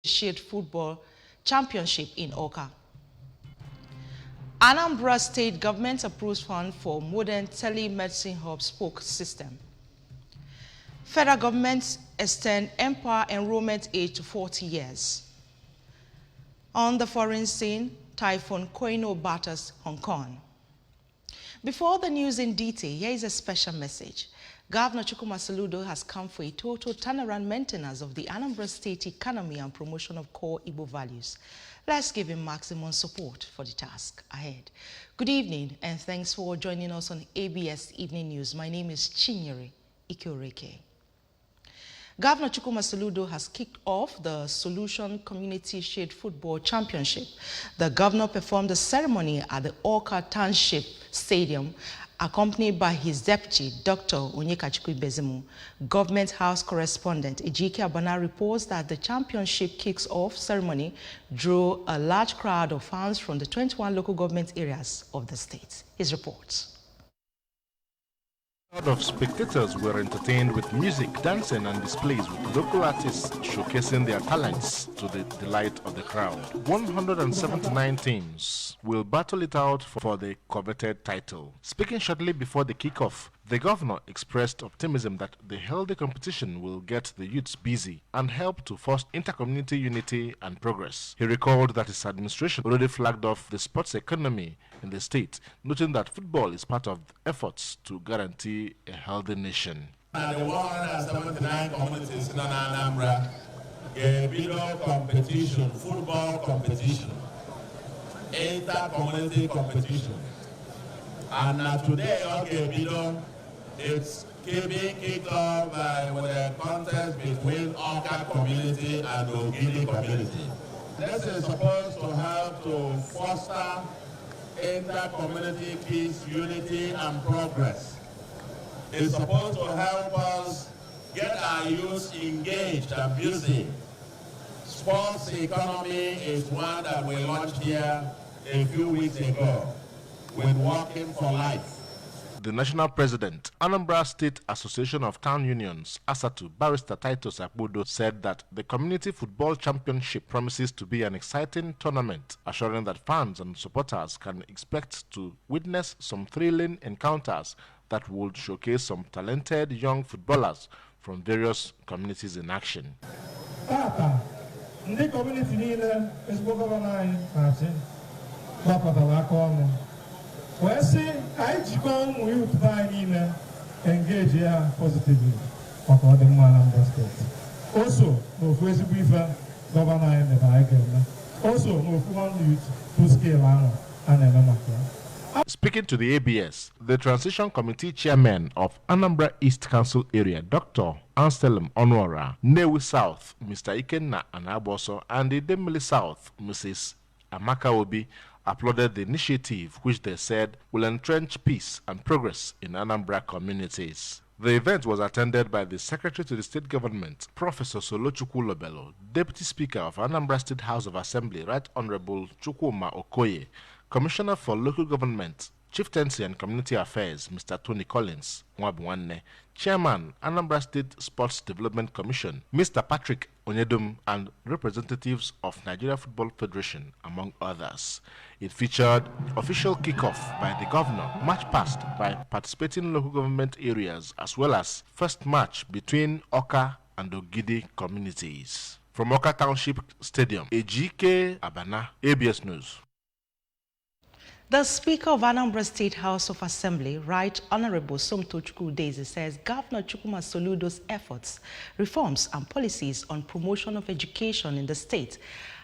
Shield Football Championship in Awka. Anambra State Government approves fund for modern telemedicine hub spoke system. Federal government extend Empower enrollment age to 40 years. On the foreign scene, Typhoon Koino batters Hong Kong. Before the news in detail, here is a special message. Governor Chukwuma Soludo has come for a total turnaround maintenance of the Anambra State economy and promotion of core Igbo values. Let's give him maximum support for the task ahead. Good evening and thanks for joining us on ABS Evening News. My name is Chinyere Ikoreke. Governor Chukwuma Soludo has kicked off the Solution Community Shield Football Championship. The governor performed the ceremony at the Awka Township Stadium, accompanied by his deputy, Dr. Onyekachukwu Bezemu. Government House correspondent Ejike Abana reports that the championship kicks-off ceremony drew a large crowd of fans from the 21 local government areas of the state. His reports. A crowd of spectators were entertained with music, dancing and displays with local artists showcasing their talents to the delight of the crowd. 179 teams will battle it out for the coveted title. Speaking shortly before the kickoff, the governor expressed optimism that the healthy competition will get the youths busy and help to foster inter-community unity and progress. He recalled that his administration already flagged off the sports economy in the state, noting that football is part of efforts to guarantee a healthy nation. The 179 communities in Anambra gave competition, football competition, inter-community competition. And today, it's being kicked off with a contest between Awka community and Ogidi community. This is supposed to help to foster inter-community peace, unity, and progress. It's supposed to help us get our youth engaged and busy. Sports economy is one that we launched here a few weeks ago with Walking for Life. The national president, Anambra State Association of Town Unions, ASATU, Barrister Titus Akbudo, said that the Community Football Championship promises to be an exciting tournament, assuring that fans and supporters can expect to witness some thrilling encounters that would showcase some talented young footballers from various communities in action. Well, see, I come with engage here positively for the Anambra State. Also, no Facebook governor in the Bible. Also, no one youth to scale and Speaking to the ABS, the Transition Committee Chairman of Anambra East Council Area, Dr. Anselm Onwara, Newi South, Mr. Ikenna Anaboso, and the Demili South, Mrs. Amaka Obi, applauded the initiative, which they said will entrench peace and progress in Anambra communities. The event was attended by the Secretary to the State Government, Professor Solochukwu Lobelo, Deputy Speaker of Anambra State House of Assembly, Right Honorable Chukwuma Okoye, Commissioner for Local Government, Chieftaincy and Community Affairs, Mr. Tony Collins Mwabwanne, Chairman, Anambra State Sports Development Commission, Mr. Patrick Onyedum, and representatives of Nigeria Football Federation, among others. It featured official kickoff by the governor, match passed by participating local government areas, as well as first match between Awka and Ogidi communities. From Awka Township Stadium, Ejike Abana, ABS News. The Speaker of Anambra State House of Assembly, Right Honorable Somtochukwu Udeze, says Governor Chukwuma Soludo's efforts, reforms and policies on promotion of education in the state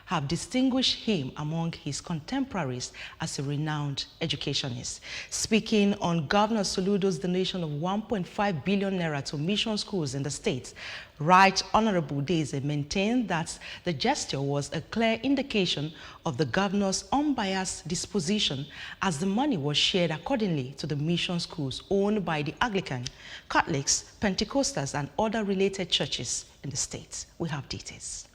have distinguished him among his contemporaries as a renowned educationist. Speaking on Governor Soludo's donation of 1.5 billion naira to mission schools in the state, Right Honorable Udeze maintained that the gesture was a clear indication of the governor's unbiased disposition, as the money was shared accordingly to the mission schools owned by the Anglican, Catholics, Pentecostals, and other related churches in the state. We have details.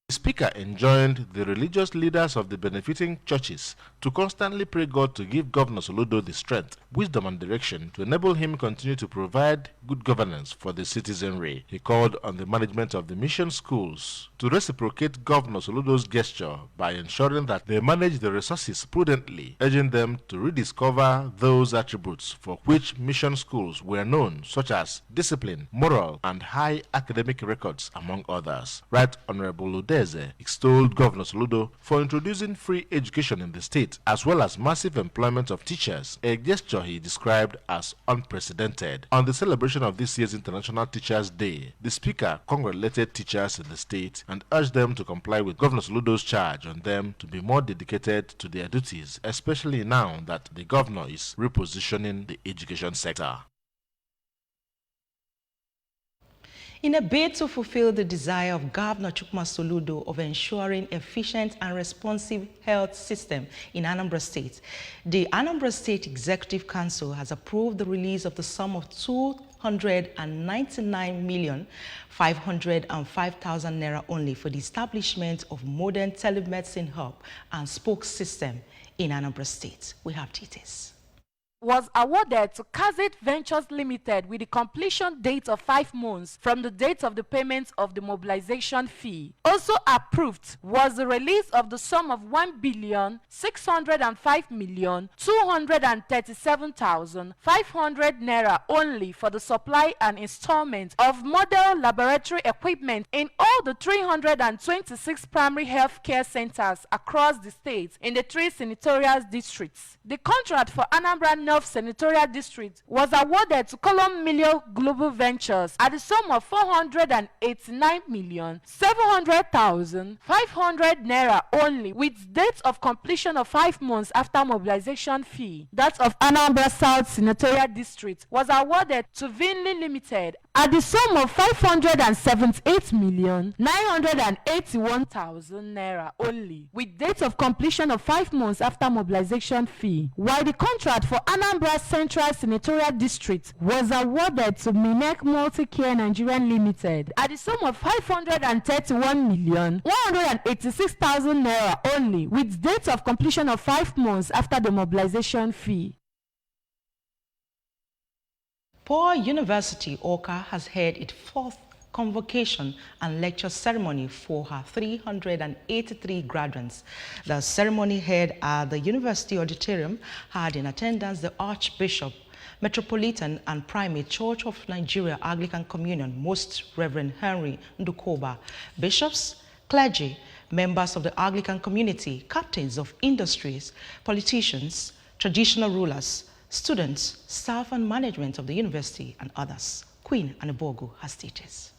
The speaker enjoined the religious leaders of the benefiting churches to constantly pray God to give Governor Soludo the strength, wisdom and direction to enable him continue to provide good governance for the citizenry. He called on the management of the mission schools to reciprocate Governor Soludo's gesture by ensuring that they manage the resources prudently, urging them to rediscover those attributes for which mission schools were known, such as discipline, moral and high academic records, among others. Right Honorable Udeze extolled Governor Soludo for introducing free education in the state, as well as massive employment of teachers, a gesture he described as unprecedented. On the celebration of this year's International Teachers' Day, the speaker congratulated teachers in the state and urged them to comply with Governor Soludo's charge on them to be more dedicated to their duties, especially now that the governor is repositioning the education sector. In a bid to fulfill the desire of Governor Chukwuma Soludo of ensuring efficient and responsive health system in Anambra State, the Anambra State Executive Council has approved the release of the sum of 299,505,000 naira only for the establishment of modern telemedicine hub and spoke system in Anambra State. We have details. Was awarded to Kazit Ventures Limited with the completion date of 5 months from the date of the payment of the mobilization fee. Also approved was the release of the sum of 1,605,237,500 naira only for the supply and installment of model laboratory equipment in all the 326 primary health care centers across the state in the 3 senatorial districts. The contract for Anambra North Senatorial District was awarded to Column Milio Global Ventures at the sum of 489,700,500 naira only, with date of completion of 5 months after mobilization fee. That of Anambra South Senatorial District was awarded to Vinley Limited at the sum of 578,981,000 naira only, with date of completion of 5 months after mobilization fee, while the contract for Anambra Central Senatorial District was awarded to Minek Multicare Nigerian Limited at the sum of 531,186,000 naira only, with date of completion of 5 months after the mobilization fee. Paul University, Awka, has held its 4th convocation and lecture ceremony for her 383 graduates. The ceremony held at the University Auditorium had in attendance the Archbishop, Metropolitan and Primate Church of Nigeria Anglican Communion, Most Reverend Henry Ndukoba, bishops, clergy, members of the Anglican community, captains of industries, politicians, traditional rulers, students, staff and management of the university, and others. Queen Anibogu has details.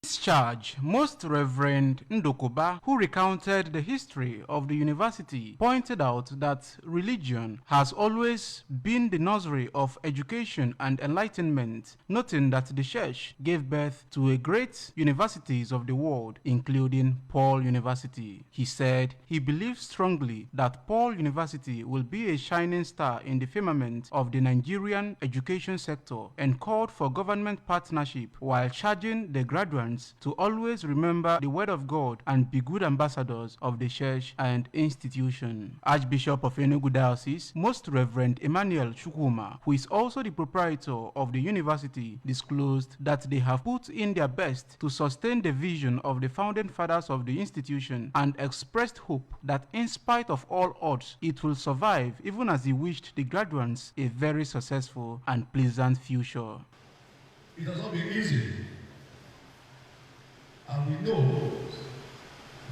This charge, Most Reverend Ndokoba, who recounted the history of the university, pointed out that religion has always been the nursery of education and enlightenment, noting that the church gave birth to a great universities of the world, including Paul University. He said he believes strongly that Paul University will be a shining star in the firmament of the Nigerian education sector, and called for government partnership while charging the graduates to always remember the word of God and be good ambassadors of the church and institution. Archbishop of Enugu Diocese, Most Reverend Emmanuel Chukwuma, who is also the proprietor of the university, disclosed that they have put in their best to sustain the vision of the founding fathers of the institution and expressed hope that in spite of all odds, it will survive, even as he wished the graduates a very successful and pleasant future. It has not been easy. And we know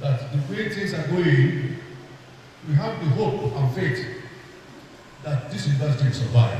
that the way things are going, we have the hope and faith that this university will survive.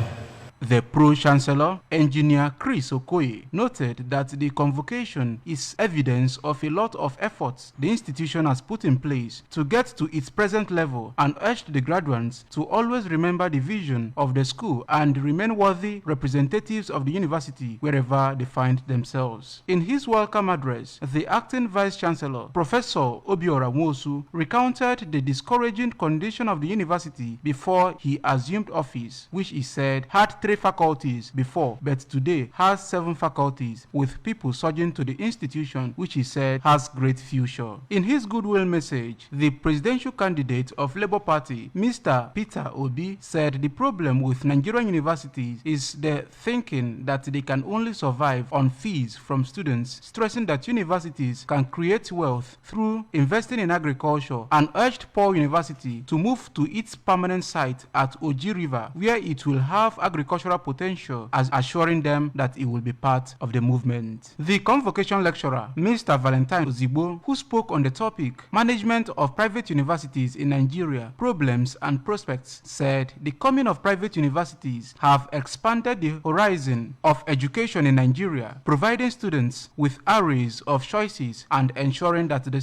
The Pro-Chancellor, Engineer Chris Okoye, noted that the convocation is evidence of a lot of efforts the institution has put in place to get to its present level, and urged the graduates to always remember the vision of the school and remain worthy representatives of the university wherever they find themselves. In his welcome address, the acting Vice-Chancellor, Professor Obiora Nwosu, recounted the discouraging condition of the university before he assumed office, which he said had 3 3 faculties before, but today has 7 faculties, with people surging to the institution, which he said has great future. In his goodwill message, the presidential candidate of Labour Party, Mr. Peter Obi, said the problem with Nigerian universities is the thinking that they can only survive on fees from students, stressing that universities can create wealth through investing in agriculture, and urged Paul University to move to its permanent site at Oji River, where it will have agricultural potential, as assuring them that it will be part of the movement. The convocation lecturer, Mr. Valentine Ozigbo, who spoke on the topic, Management of Private Universities in Nigeria, Problems and Prospects, said the coming of private universities have expanded the horizon of education in Nigeria, providing students with arrays of choices and ensuring that the